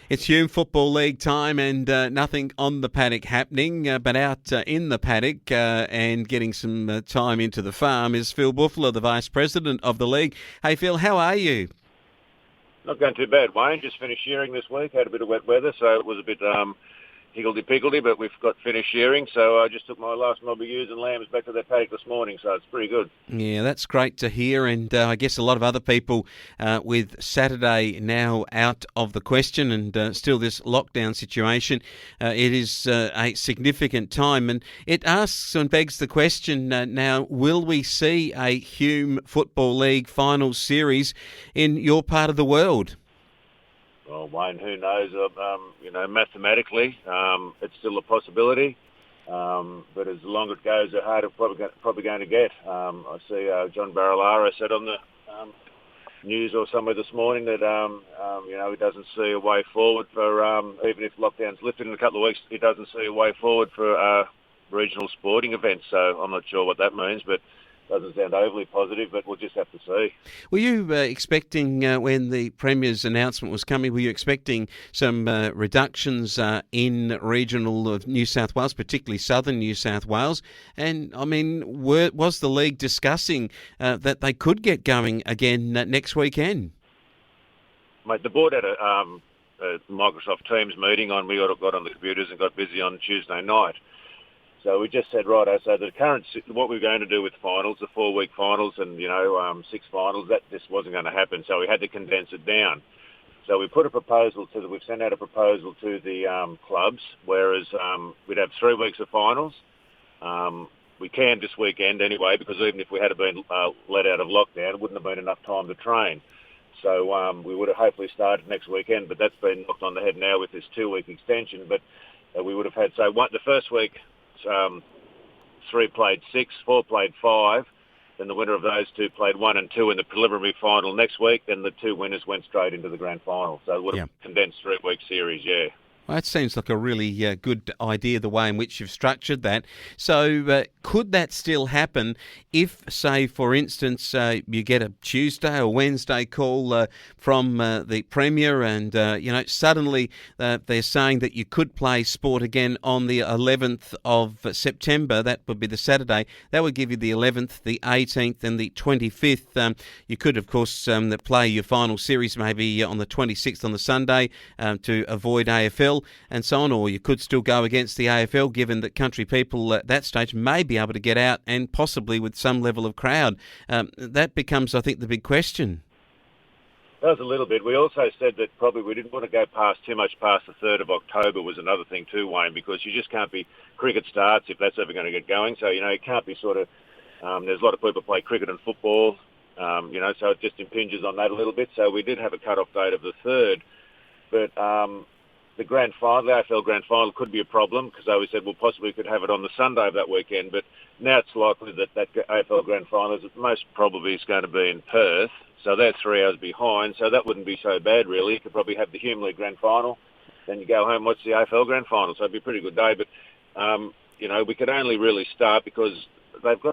It's Hume Football League time and nothing on the paddock happening, but out in the paddock and getting some time into the farm is Phil Bouffler, the Vice President of the league. Hey Phil, how are you? Not going too bad, Wayne. Just finished shearing this week. Had a bit of wet weather, so it was a bit higgledy-piggledy, but we've got finished shearing. So I just took my last mob of ewes and lambs back to their paddock this morning, so it's pretty good. Yeah, that's great to hear, and I guess a lot of other people with Saturday now out of the question and still this lockdown situation, it is a significant time, and it asks and begs the question now, will we see a Hume Football League final series in your part of the world? Well, Wayne, who knows? Mathematically, it's still a possibility. But as long as it goes, the harder it's probably going to get. I see John Barilaro said on the news or somewhere this morning that he doesn't see a way forward for even if lockdown's lifted in a couple of weeks, he doesn't see a way forward for regional sporting events. So I'm not sure what that means, but doesn't sound overly positive, but we'll just have to see. Were you expecting, when the Premier's announcement was coming, were you expecting some reductions in regional of New South Wales, particularly southern New South Wales? And, I mean, was the league discussing that they could get going again next weekend? Mate, the board had a Microsoft Teams meeting on. We all got on the computers and got busy on Tuesday night. So we just said, righto, so what we were going to do with finals, the 4-week finals and, 6 finals, that just wasn't going to happen. So we had to condense it down. So we put a proposal we've sent out a proposal to the clubs, whereas we'd have 3 weeks of finals. We can this weekend anyway, because even if we had been let out of lockdown, it wouldn't have been enough time to train. So we would have hopefully started next weekend, but that's been knocked on the head now with this 2-week extension. But we would have had, the first week, 3 played 6, 4 played 5. Then the winner of those 2 played 1 and 2 in the preliminary final next week. Then the 2 winners went straight into the grand final. So it would have condensed 3-week series, yeah. Well, that seems like a really good idea, the way in which you've structured that. So could that still happen if, say, for instance, you get a Tuesday or Wednesday call from the Premier and, suddenly they're saying that you could play sport again on the 11th of September. That would be the Saturday. That would give you the 11th, the 18th and the 25th. You could, of course, play your final series maybe on the 26th on the Sunday to avoid AFL and so on, or you could still go against the AFL, given that country people at that stage may be able to get out and possibly with some level of crowd. That becomes, I think, the big question. That was a little bit. We also said that probably we didn't want to go too much past the 3rd of October was another thing too, Wayne, because you just can't be, cricket starts if that's ever going to get going. So, it can't be there's a lot of people play cricket and football, so it just impinges on that a little bit. So we did have a cut-off date of the 3rd, but the grand final, the AFL grand final, could be a problem because we said, possibly could have it on the Sunday of that weekend. But now it's likely that AFL grand final is most probably is going to be in Perth. So they're 3 hours behind. So that wouldn't be so bad, really. You could probably have the Hume League grand final. Then you go home, watch the AFL grand final. So it'd be a pretty good day. But, we could only really start because they've got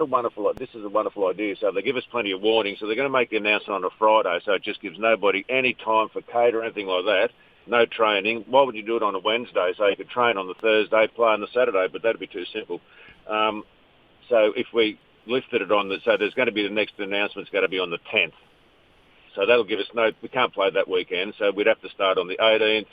this is a wonderful idea. So they give us plenty of warning. So they're going to make the announcement on a Friday. So it just gives nobody any time for cater or anything like that. No training. Why would you do it on a Wednesday? So you could train on the Thursday, play on the Saturday, but that'd be too simple. So if we lifted it so there's going to be the next announcement's going to be on the 10th. So that'll give us we can't play that weekend, so we'd have to start on the 18th,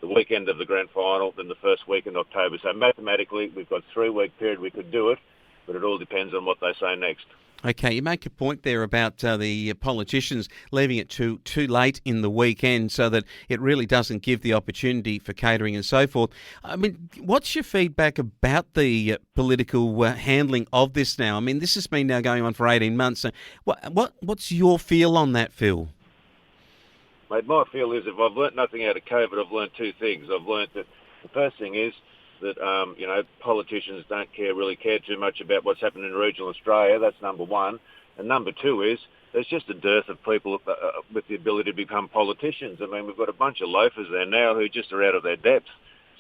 the weekend of the grand final, then the first week in October. So mathematically, we've got a 3-week period we could do it, but it all depends on what they say next. Okay, you make a point there about the politicians leaving it too late in the weekend so that it really doesn't give the opportunity for catering and so forth. I mean, what's your feedback about the political handling of this now? I mean, this has been now going on for 18 months. So what's your feel on that, Phil? Mate, my feel is if I've learnt nothing out of COVID, I've learnt 2 things. I've learnt that the first thing is that, politicians don't really care too much about what's happening in regional Australia. That's number 1. And number 2 is there's just a dearth of people with the ability to become politicians. I mean, we've got a bunch of loafers there now who just are out of their depth.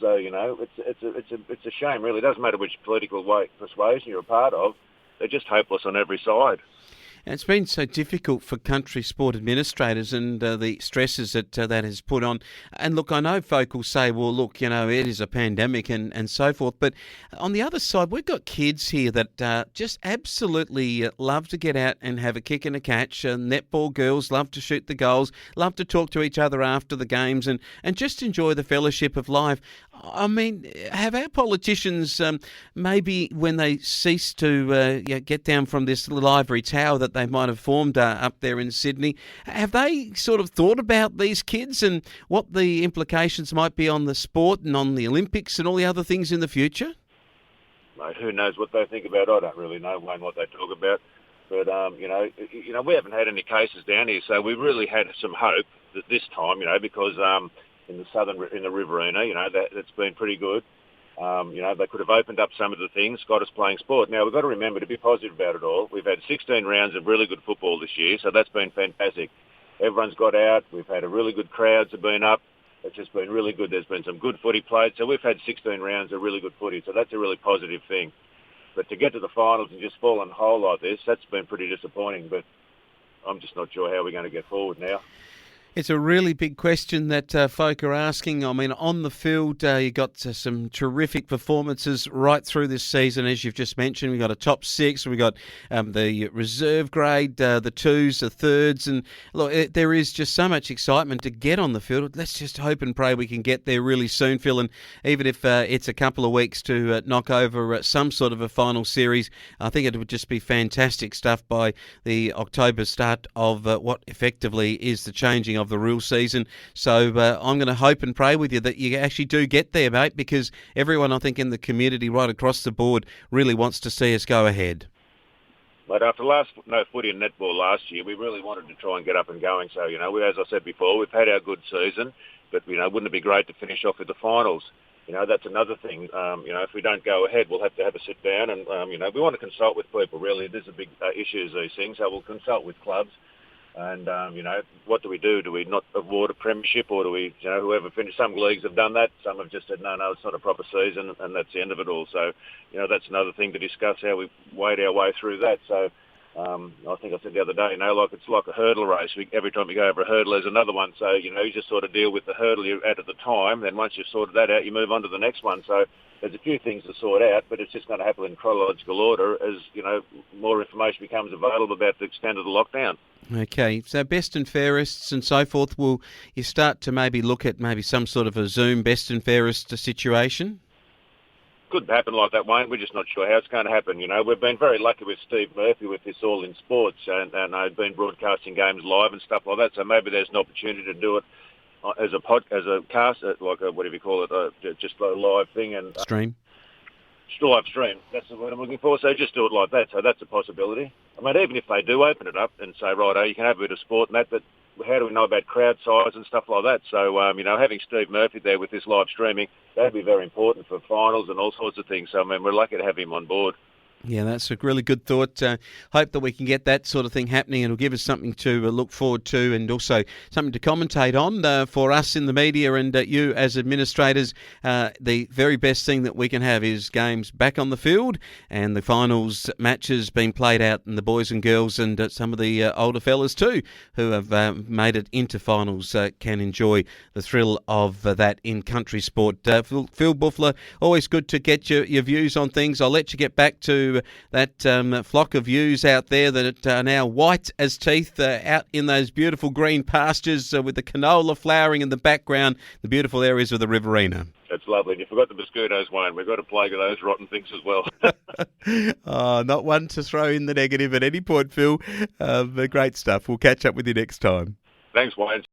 So, it's a shame, really. It doesn't matter which political persuasion you're a part of. They're just hopeless on every side. And it's been so difficult for country sport administrators and the stresses that has put on. And look, I know folk will say, well, look, it is a pandemic and so forth. But on the other side, we've got kids here that just absolutely love to get out and have a kick and a catch. Netball girls love to shoot the goals, love to talk to each other after the games and just enjoy the fellowship of life. I mean, have our politicians, maybe when they cease to get down from this little ivory tower that they might have formed up there in Sydney, have they sort of thought about these kids and what the implications might be on the sport and on the Olympics and all the other things in the future? Mate, who knows what they think about? I don't really know, Wayne, what they talk about. But, we haven't had any cases down here, so we really had some hope that this time, because in the Riverina, that's been pretty good. They could have opened up some of the things, got us playing sport. Now, we've got to remember to be positive about it all. We've had 16 rounds of really good football this year, so that's been fantastic. Everyone's got out. We've had a really good crowds have been up. It's just been really good. There's been some good footy played. So we've had 16 rounds of really good footy, so that's a really positive thing. But to get to the finals and just fall on the hole like this, that's been pretty disappointing. But I'm just not sure how we're going to get forward now. It's a really big question that folk are asking. I mean, on the field, you got some terrific performances right through this season, as you've just mentioned. We got a top six, we got the reserve grade, the twos, the thirds, and look, there is just so much excitement to get on the field. Let's just hope and pray we can get there really soon, Phil. And even if it's a couple of weeks to knock over some sort of a final series, I think it would just be fantastic stuff by the October start of what effectively is the changing of the real season. So I'm going to hope and pray with you that you actually do get there, mate, because everyone, I think, in the community right across the board really wants to see us go ahead. But after no footy and netball last year, we really wanted to try and get up and going. So, as I said before, we've had our good season, but, wouldn't it be great to finish off with the finals? That's another thing. If we don't go ahead, we'll have to have a sit down and, we want to consult with people, really. There's a big issues, these things, so we'll consult with clubs. And, what do we do? Do we not award a premiership, or do we, whoever finished? Some leagues have done that. Some have just said, no, it's not a proper season, and that's the end of it all. So, that's another thing to discuss, how we wade our way through that. So, I think I said the other day, it's like a hurdle race. Every time you go over a hurdle, there's another one. So, you just sort of deal with the hurdle you're at the time. Then once you've sorted that out, you move on to the next one. So there's a few things to sort out, but it's just going to happen in chronological order as, more information becomes available about the extent of the lockdown. Okay, so best and fairest and so forth, will you start to maybe look at maybe some sort of a Zoom best and fairest situation? Could happen like that, Wayne. We're just not sure how it's going to happen. We've been very lucky with Steve Murphy with this All in Sports, and I've been broadcasting games live and stuff like that. So maybe there's an opportunity to do it as a cast, like a, whatever you call it, just a live thing and Stream. Live stream. That's the word I'm looking for. So just do it like that. So that's a possibility. I mean, even if they do open it up and say, right, you can have a bit of sport and that, but how do we know about crowd size and stuff like that? So, having Steve Murphy there with this live streaming, that'd be very important for finals and all sorts of things. So, we're lucky to have him on board. Yeah, that's a really good thought. Hope that we can get that sort of thing happening. It'll give us something to look forward to and also something to commentate on for us in the media and you as administrators. The very best thing that we can have is games back on the field and the finals matches being played out, and the boys and girls and some of the older fellas too who have made it into finals can enjoy the thrill of that in country sport. Phil Bouffler, always good to get your views on things. I'll let you get back to that flock of ewes out there that are now white as teeth out in those beautiful green pastures with the canola flowering in the background, the beautiful areas of the Riverina. That's lovely. And you forgot the mosquitoes, Wayne. We've got a plague of those rotten things as well. Not one to throw in the negative at any point, Phil. But great stuff. We'll catch up with you next time. Thanks, Wayne.